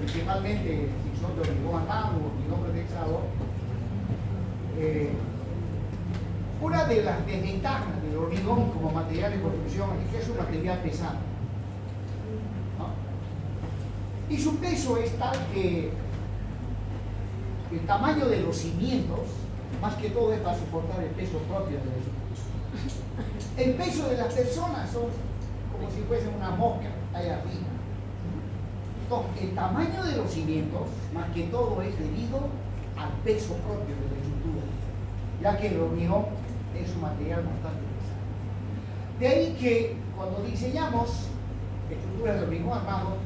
principalmente si son de hormigón armado o hormigón prefixado, una de las desventajas del hormigón como material de construcción es que es un material pesado, ¿no? Y su peso es tal que el tamaño de los cimientos, más que todo, es para soportar el peso propio del edificio. El peso de las personas son como si fuesen una mosca allá arriba. Entonces, el tamaño de los cimientos, más que todo, es debido al peso propio de la estructura, ya que el hormigón es un material bastante pesado. De ahí que cuando diseñamos estructuras de hormigón armado,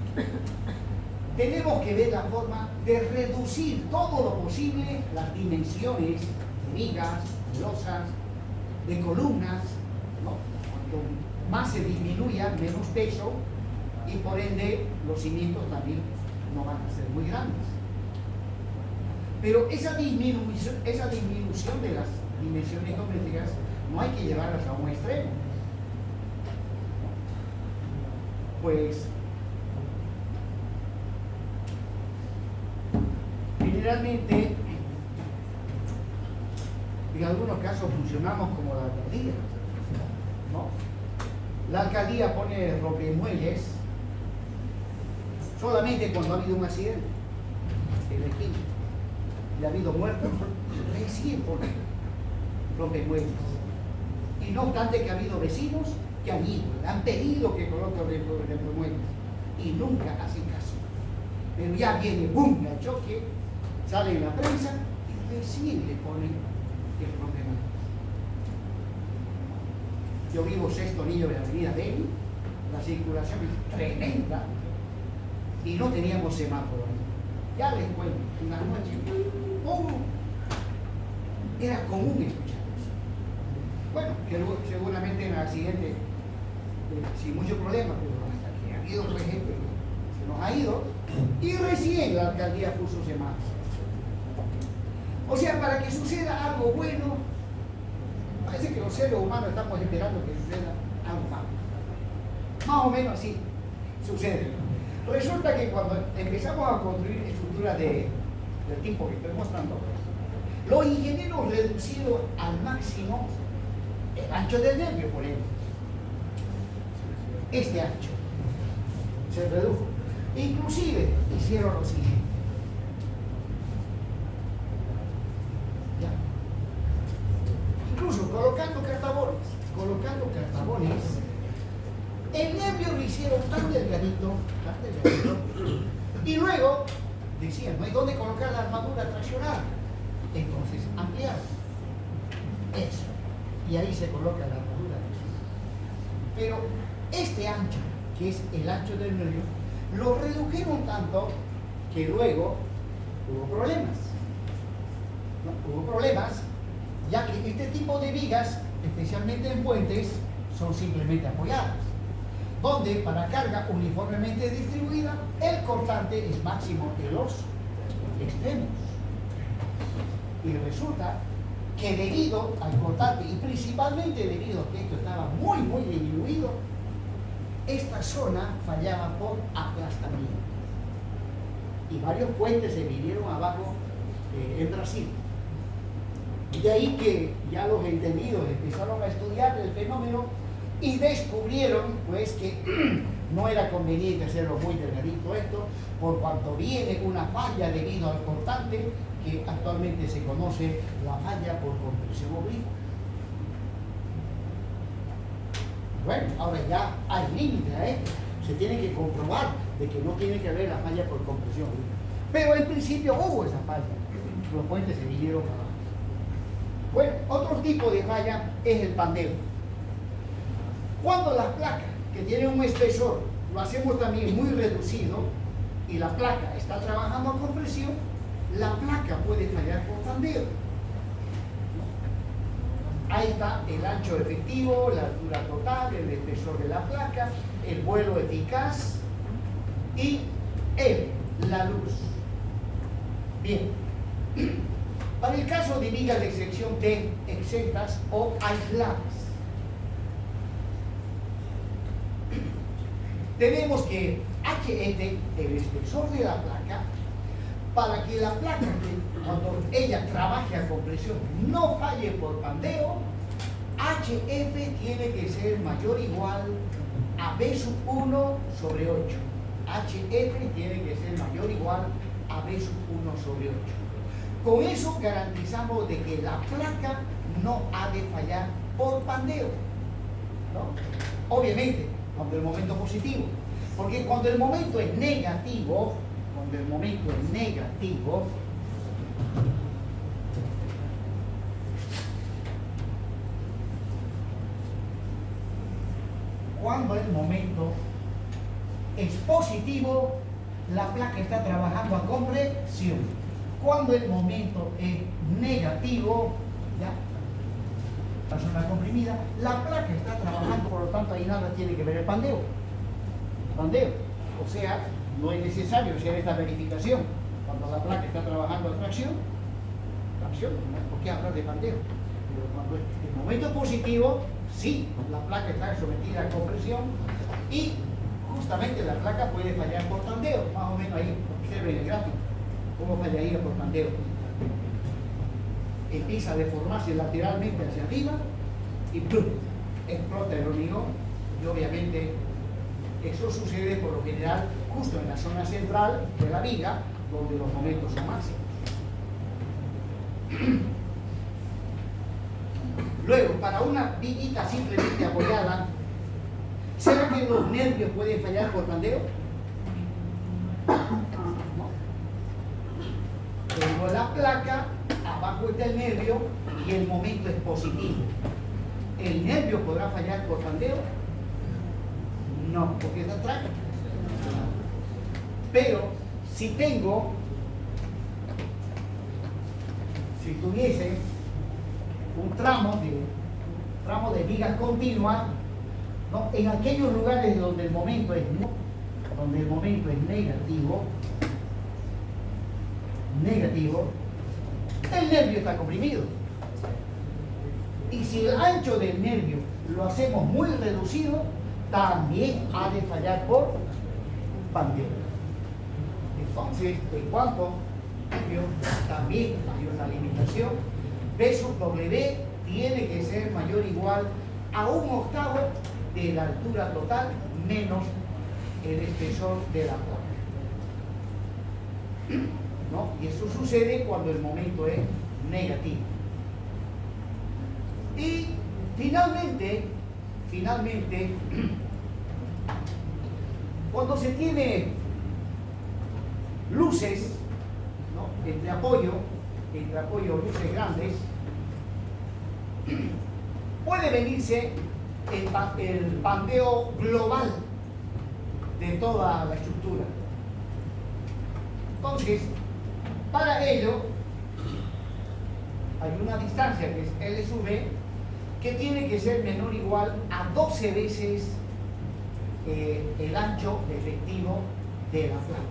tenemos que ver la forma de reducir todo lo posible las dimensiones de vigas, de losas, de columnas, ¿no? Cuanto más se disminuya, menos peso, y por ende los cimientos también no van a ser muy grandes. Pero esa disminución de las dimensiones geométricas no hay que llevarlas a un extremo. Pues generalmente en algunos casos funcionamos como la alcaldía, ¿no? La alcaldía pone rompemuelles solamente cuando ha habido un accidente en la esquina y ha habido muertos, recién pone rompemuelles. Y no obstante que ha habido vecinos que han ido, han pedido que coloquen rompemuelles y nunca hacen caso. Pero ya viene, ¡boom!, el choque, sale en la prensa y recién le ponen el rompemuelles. Yo vivo sexto anillo de la avenida Beni, la circulación es tremenda y no teníamos semáforo ahí. Ya les cuento, una noche, era común escuchar eso. Bueno, que seguramente en el accidente sin mucho problema, pero hasta que ha habido, por ejemplo, se nos ha ido y recién la alcaldía puso semáforo. O sea, para que suceda algo bueno, parece que los seres humanos estamos esperando que suceda algo malo. Más o menos así sucede. Resulta que cuando empezamos a construir estructuras del tipo que estoy mostrando, los ingenieros reducieron al máximo el ancho del nervio, por ejemplo. Este ancho se redujo. Inclusive hicieron lo siguiente. Incluso colocando cartabones, el nervio lo hicieron tan delgadito, y luego decían, no hay dónde colocar la armadura traccionada, entonces ampliaron eso, y ahí se coloca la armadura traccionada. Pero este ancho, que es el ancho del nervio, lo redujeron tanto que luego hubo problemas. ¿No? Hubo problemas, ya que este tipo de vigas, especialmente en puentes, son simplemente apoyadas, donde para carga uniformemente distribuida, el cortante es máximo en los extremos. Y resulta que debido al cortante, y principalmente debido a que esto estaba muy disminuido, esta zona fallaba por aplastamiento. Y varios puentes se vinieron abajo en Brasil. De ahí que ya los entendidos empezaron a estudiar el fenómeno y descubrieron pues que no era conveniente hacerlo muy delgadito esto, por cuanto viene una falla debido al cortante, que actualmente se conoce la falla por compresión oblicuo. Bueno, ahora ya hay límite a esto, se tiene que comprobar de que no tiene que haber la falla por compresión oblicuo. Pero en principio hubo esa falla, los puentes se vinieron abajo. Bueno, otro tipo de falla es el pandeo. Cuando las placas que tienen un espesor lo hacemos también muy reducido y la placa está trabajando a compresión, la placa puede fallar por pandeo. Ahí está el ancho efectivo, la altura total, el espesor de la placa, el vuelo eficaz y la luz. Bien. Para el caso de vigas de sección T exentas o aisladas, tenemos que HF, el espesor de la placa, para que la placa, cuando ella trabaje a compresión, no falle por pandeo. HF tiene que ser mayor o igual a B sub 1 sobre 8. HF tiene que ser mayor o igual a B sub 1 sobre 8. Con eso garantizamos de que la placa no ha de fallar por pandeo, ¿no? Obviamente, cuando el momento positivo. Porque cuando el momento es negativo, cuando el momento es positivo, la placa está trabajando a compresión. Cuando el momento es negativo, ya, la zona comprimida, la placa está trabajando, por lo tanto ahí nada tiene que ver el pandeo. O sea, no es necesario hacer esta verificación. Cuando la placa está trabajando a tracción, no hay por qué hablar de pandeo. Pero cuando el momento es positivo, sí, la placa está sometida a compresión y justamente la placa puede fallar por pandeo. Más o menos ahí observen el gráfico cómo fallaría por pandeo. Empieza a deformarse lateralmente hacia arriba y ¡plum!, explota el hormigón. Y obviamente eso sucede por lo general justo en la zona central de la viga, donde los momentos son máximos. Luego, para una viguita simplemente apoyada, ¿será que los nervios pueden fallar por pandeo? No. Tengo la placa, abajo está el nervio y el momento es positivo. ¿El nervio podrá fallar por pandeo? No, porque está atrás. Pero si tuviese un tramo de vigas continuas, ¿no?, en aquellos lugares donde el momento es negativo, el nervio está comprimido. Y si el ancho del nervio lo hacemos muy reducido, también ha de fallar por pandeo. Entonces, en cuanto a nervio, también hay una limitación. B sub W tiene que ser mayor o igual a 1/8 de la altura total menos el espesor de la placa, ¿no? Y eso sucede cuando el momento es negativo. Y finalmente, cuando se tiene luces, ¿no?, entre apoyo, luces grandes, puede venirse el pandeo global de toda la estructura. Entonces, para ello hay una distancia que es L sub B, que tiene que ser menor o igual a 12 veces el ancho efectivo de la placa.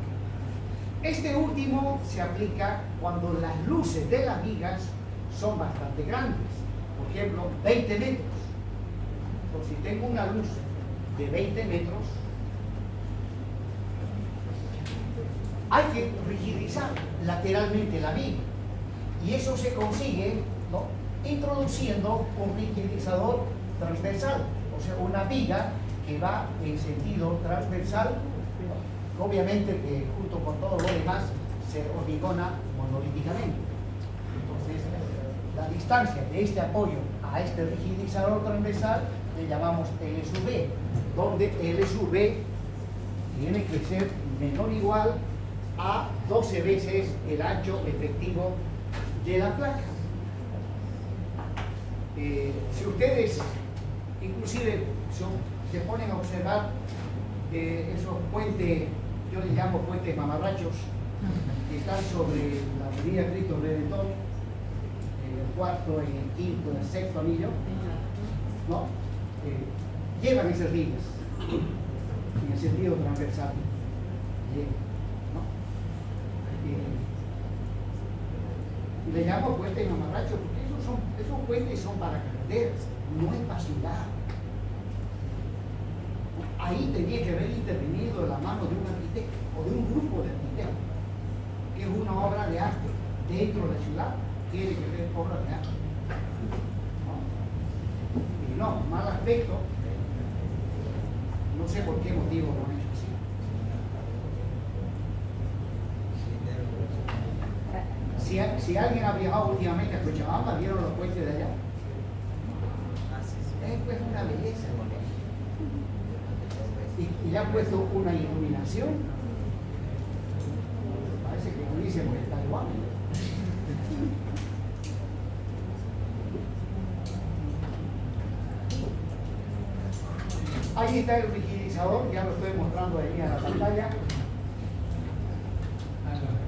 Este último se aplica cuando las luces de las vigas son bastante grandes, por ejemplo 20 metros. Por si tengo una luz de 20 metros, hay que rigidizar lateralmente la viga, y eso se consigue, ¿no?, introduciendo un rigidizador transversal, o sea, una viga que va en sentido transversal, ¿no?, obviamente que junto con todo lo demás se hormigona monolíticamente. Entonces, la distancia de este apoyo a este rigidizador transversal le llamamos L sub B, donde L sub B tiene que ser menor o igual a 12 veces el ancho efectivo de la placa. Si ustedes inclusive se ponen a observar esos puentes, yo les llamo puentes mamarrachos, que están sobre la avenida Cristo Redentor, el cuarto, el quinto, el sexto anillo, ¿no? Llevan esas vigas en el sentido transversal, ¿no? Y le llamo puentes mamarrachos porque esos puentes son para carreteras, no es para ciudad. ahí tenía que haber intervenido la mano de un arquitecto o de un grupo de arquitectos, que es una obra de arte dentro de la ciudad, tiene que ser obra de arte. Y no, mal aspecto, no sé por qué motivo lo han hecho así. Si alguien ha viajado últimamente a Cochabamba, ¿vieron los puentes de allá? Es pues una belleza. Y le han puesto una iluminación. Parece que como dicen en Taiwán. Ahí está el rigidizador, ya lo estoy mostrando ahí en la pantalla.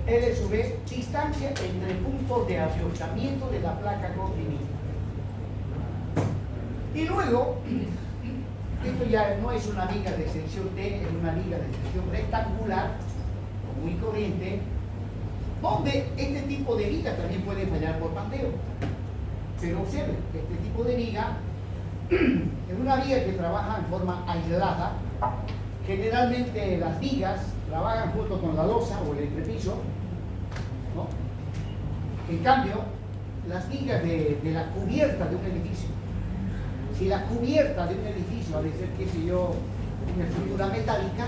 LSV, distancia entre puntos de aflojamiento de la placa comprimida. Y luego, esto ya no es una viga de sección T, es una viga de sección rectangular, muy corriente, donde este tipo de viga también puede fallar por pandeo. Pero observen que este tipo de viga es una viga que trabaja en forma aislada. Generalmente las vigas trabajan junto con la losa o el entrepiso, ¿no? En cambio, las vigas de la cubierta de un edificio, si la cubierta de un edificio ha de ser, qué sé yo, una estructura metálica,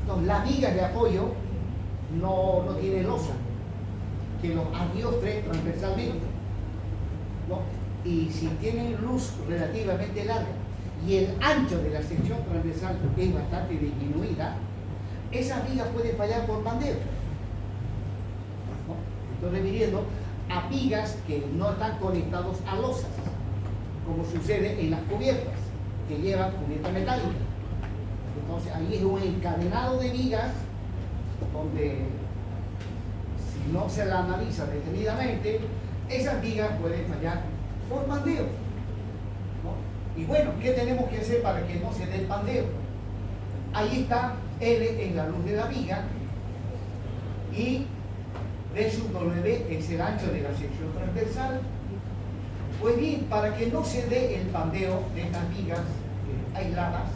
entonces las vigas de apoyo no tiene losa, que los adiostre transversalmente, ¿no? Y si tienen luz relativamente larga y el ancho de la sección transversal es bastante disminuida, esas vigas pueden fallar por pandeo, ¿no? Estoy refiriendo a vigas que no están conectados a losas, como sucede en las cubiertas, que llevan cubierta metálica. Entonces ahí es un encadenado de vigas donde, si no se la analiza detenidamente, esas vigas pueden fallar por pandeo, ¿no? Y bueno, ¿qué tenemos que hacer para que no se dé el pandeo? Ahí está L en la luz de la viga y D sub W es el ancho de la sección transversal. Pues bien, para que no se dé el pandeo de estas vigas aisladas,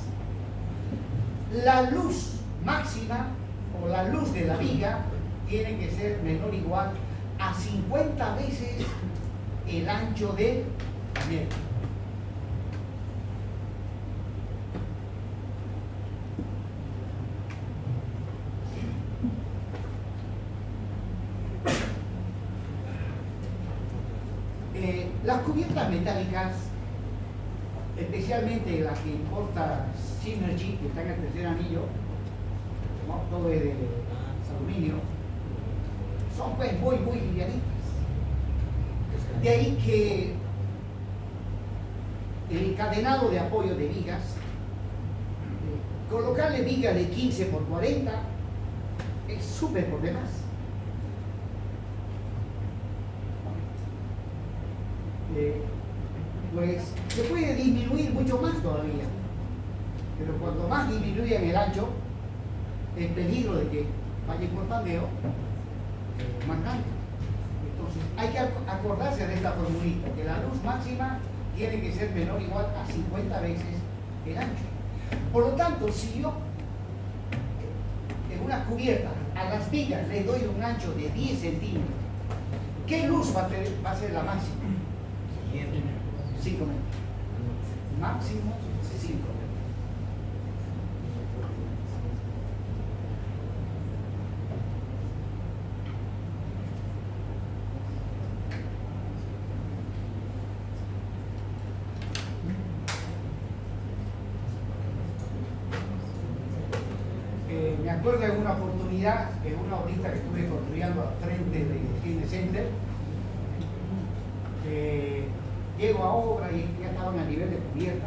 la luz máxima o la luz de la viga tiene que ser menor o igual a 50 veces el ancho del panel. Las cubiertas metálicas, especialmente las que importa Synergy, que está en el tercer anillo, ¿no? Todo es de aluminio, son pues muy livianitas. De ahí que el encadenado de apoyo de vigas, colocarle vigas de 15 por 40 es súper por demás. Pues se puede disminuir mucho más todavía, pero cuanto más disminuyan el ancho, el peligro de que falle por pandeo es más grande. Entonces hay que acordarse de esta formulita, que la luz máxima tiene que ser menor o igual a 50 veces el ancho. Por lo tanto, si yo en una cubierta a las vigas le doy un ancho de 10 centímetros, ¿qué luz va a ser la máxima? 5 metros. Máximo 5 metros. Me acuerdo en una oportunidad, en una obrita que estuve construyendo al frente del Cine Center, llego a obra y ya estaban a nivel de cubierta,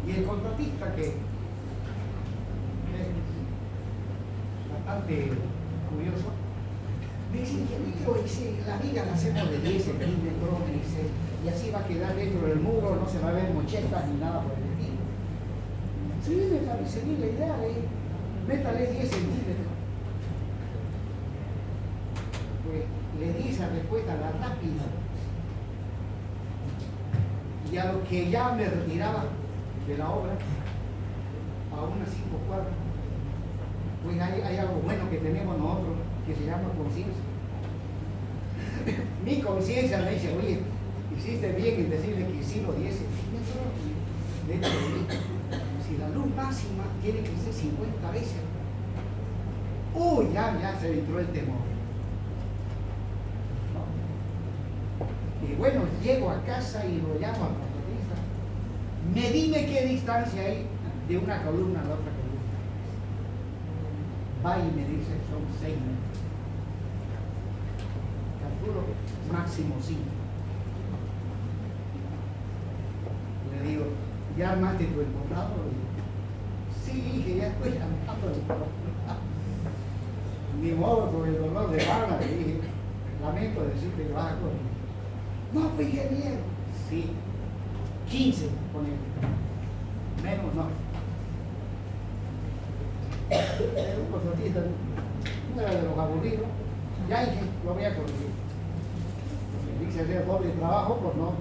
y el contratista, que es bastante curioso, me dice: ingeniero, la viga la hacemos de 10 centímetros, dice, y así va a quedar dentro del muro, no se va a ver mochetas ni nada por el estilo. Sí, me parece bien la idea, métale 10 centímetros. Pues le di esa respuesta la rápida. Y a lo que ya me retiraba de la obra, a unas 5 cuadras. Pues hay algo bueno que tenemos nosotros que se llama conciencia. Mi conciencia me dice, oye, hiciste bien en decirle que sí lo diese. De hecho, si la luz máxima tiene que ser 50 veces, uy, ya se entró el temor. ¿No? Y bueno, llego a casa y lo llamo al motorista. Dime qué distancia hay de una columna a la otra columna. Va y me dice, son 6 metros. Calculo máximo 5. Le digo, ¿ya armaste tu encontrado? Sí, dije, ya estoy armando el encontrado. Ni modo, con el dolor de bala, le dije, lamento decirte que vas a correr. No, pues ingeniero. Sí, 15, ponele. Menos no. Un consortista, no era de los aburridos. Ya dije, lo voy a corregir. Me dice hacer doble trabajo por no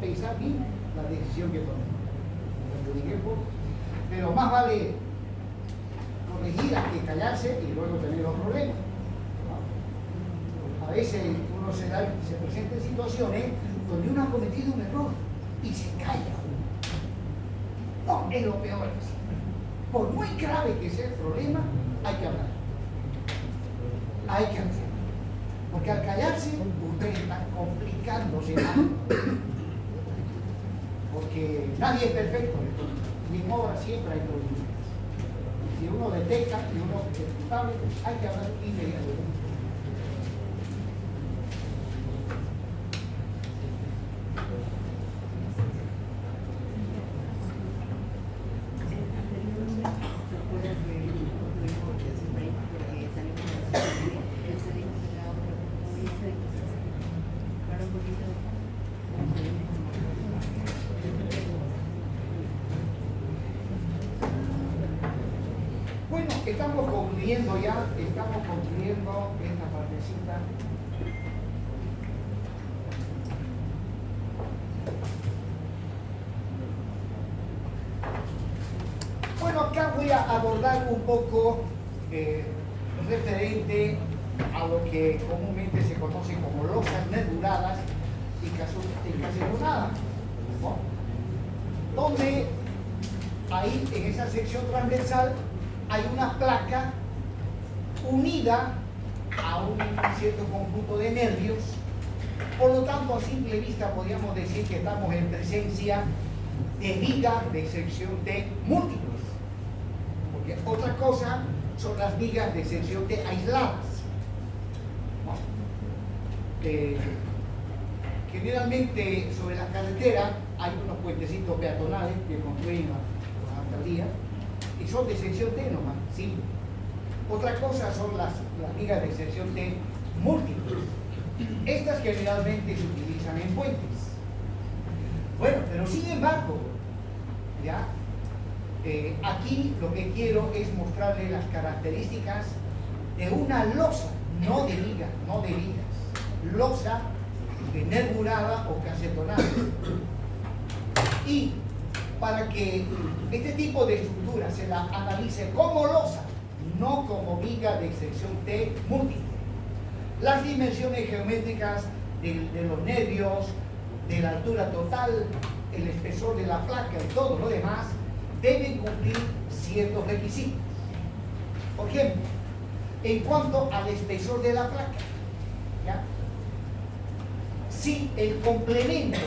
pensar bien la decisión que tomé. Me perjudiqué un poco. Pero más vale corregir a que callarse y luego tener los problemas. ¿No? A veces uno se presenta en situaciones donde uno ha cometido un error y se calla. No, es lo peor. Por muy grave que sea el problema, hay que hablar. Hay que hablar. Porque al callarse, ustedes están complicándose más. Porque nadie es perfecto. Ni en obra siempre hay problemas. Si uno detecta y uno es culpable, hay que hablar inmediatamente. Estamos concluyendo esta partecita. Bueno, acá voy a abordar un poco referente a lo que comúnmente se conoce como losas nervuradas y caseronadas, ¿no? Donde ahí en esa sección transversal hay una placa unida a un cierto conjunto de nervios. Por lo tanto, a simple vista podríamos decir que estamos en presencia de vigas de sección T múltiples, porque otra cosa son las vigas de sección T aisladas, ¿no? Generalmente sobre la carretera hay unos puentecitos peatonales que construyen las alcaldías y son de sección T nomás, ¿sí? Otra cosa son las vigas de sección T múltiples. Estas generalmente se utilizan en puentes. Bueno, pero sin embargo, ¿ya? Aquí lo que quiero es mostrarle las características de una losa, no de vigas, losa nervurada o casetonada. Y para que este tipo de estructura se la analice como losa, no como viga de sección T múltiple, las dimensiones geométricas de los nervios, de la altura total, el espesor de la placa y todo lo demás deben cumplir ciertos requisitos. Por ejemplo, en cuanto al espesor de la placa, ¿ya? Si el complemento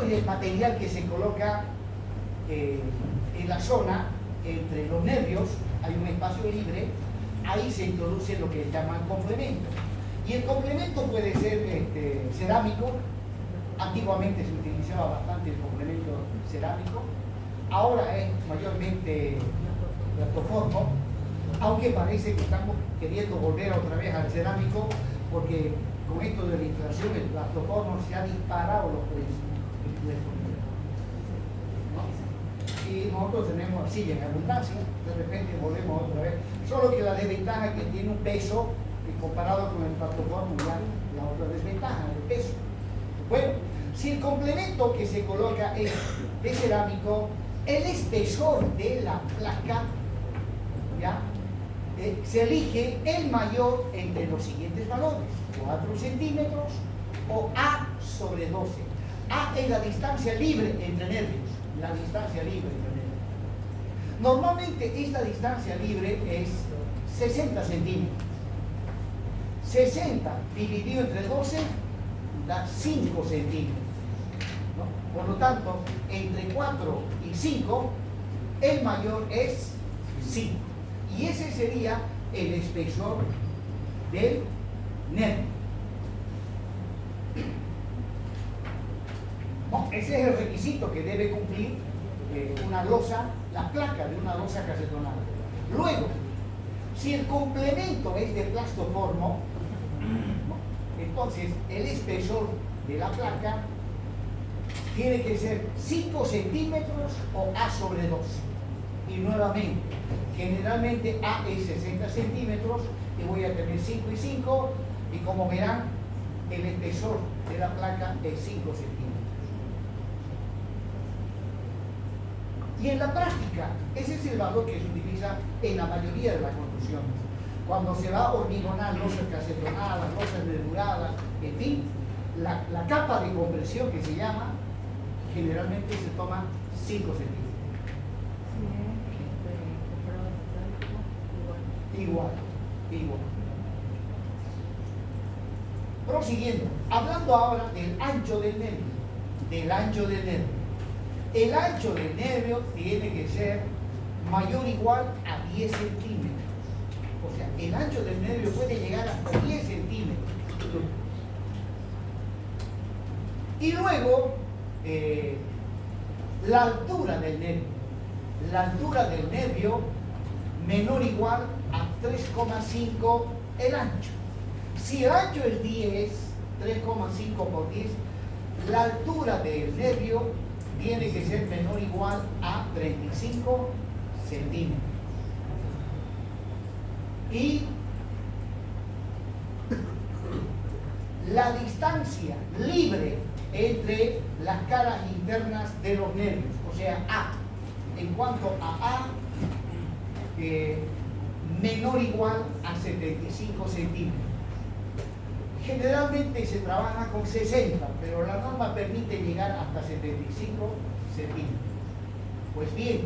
es el material que se coloca en la zona entre los nervios, hay un espacio libre, ahí se introduce lo que llaman complemento. Y el complemento puede ser cerámico. Antiguamente se utilizaba bastante el complemento cerámico, ahora es mayormente platoformo, aunque parece que estamos queriendo volver otra vez al cerámico, porque con esto de la inflación el platoformo se ha disparado los precios. ¿No? Y nosotros tenemos arcilla en abundancia, de repente volvemos otra vez, solo que la desventaja es que tiene un peso que comparado con el platoformo ya la otra desventaja, el peso. Bueno, si el complemento que se coloca es de cerámico, El espesor de la placa, ¿ya? Se elige el mayor entre los siguientes valores: 4 centímetros o A sobre 12. A es la distancia libre entre nervios, la distancia libre entre nervios. Normalmente esta distancia libre es 60 centímetros. 60 dividido entre 12 da 5 centímetros, ¿no? Por lo tanto, entre 4 y 5, el mayor es 5. Y ese sería el espesor del nervio. No, ese es el requisito que debe cumplir una losa, la placa de una losa casetonada. Luego, si el complemento es de plastoformo, entonces el espesor de la placa tiene que ser 5 centímetros o A sobre 12. Y nuevamente, generalmente A es 60 centímetros y voy a tener 5 y 5, y como verán, el espesor de la placa es 5 centímetros. Y en la práctica, ese es el valor que se utiliza en la mayoría de las construcciones. Cuando se va a hormigonar losas casetonadas, losas nervuradas, en fin, la capa de compresión que se llama, generalmente se toma 5 centímetros. Igual. Prosiguiendo, hablando ahora del ancho del nervio. El ancho del nervio tiene que ser mayor o igual a 10 centímetros. O sea, el ancho del nervio puede llegar hasta 10 centímetros. Y luego, la altura del nervio. La altura del nervio menor o igual a 3,5 el ancho. Si el ancho es 10, 3,5 por 10, la altura del nervio tiene que ser menor o igual a 35 centímetros. Y la distancia libre entre las caras internas de los nervios, o sea, A. En cuanto a A, menor o igual a 75 centímetros. Generalmente se trabaja con 60, pero la norma permite llegar hasta 75 centímetros. Pues bien,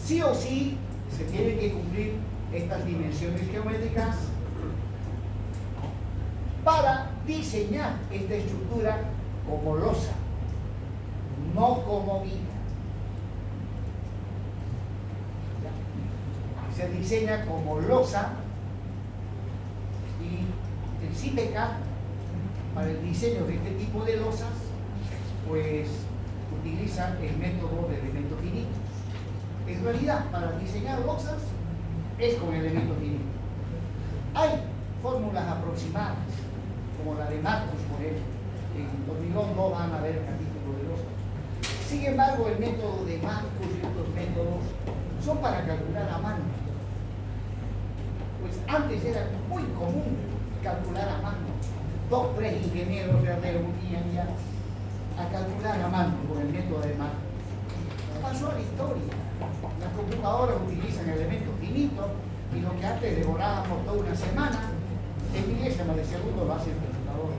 sí o sí se tienen que cumplir estas dimensiones geométricas para diseñar esta estructura como losa, no como viga. Se diseña como losa, y el CIPECA, para el diseño de este tipo de losas, pues utiliza el método de elementos finitos. En realidad, para diseñar losas es con elementos finitos. Hay fórmulas aproximadas, como la de Marcos, por ejemplo. En hormigón no van a haber capítulos de losas. Sin embargo, el método de Marcos y otros métodos son para calcular a mano. Pues antes era muy común calcular a mano. 2, 3 ingenieros se reunían ya a calcular a mano con el método de Marcos. Pasó a la historia. Las computadoras utilizan elementos finitos, y lo que antes devorábamos toda una semana, en milésimas de segundo lo hace el computador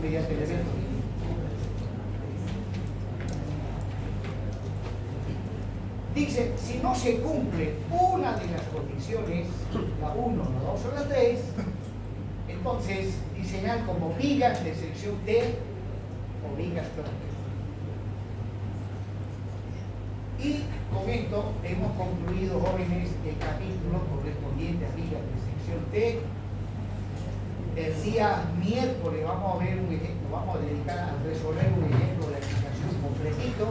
mediante elementos finitos. Dice, si no se cumple una de las condiciones, la 1, la 2 o la 3, entonces diseñar como vigas de sección T o vigas plana. Y con esto hemos concluido, jóvenes, el capítulo correspondiente a vigas de sección T. El día miércoles vamos a ver un ejemplo, vamos a dedicar a resolver un ejemplo de aplicación completito.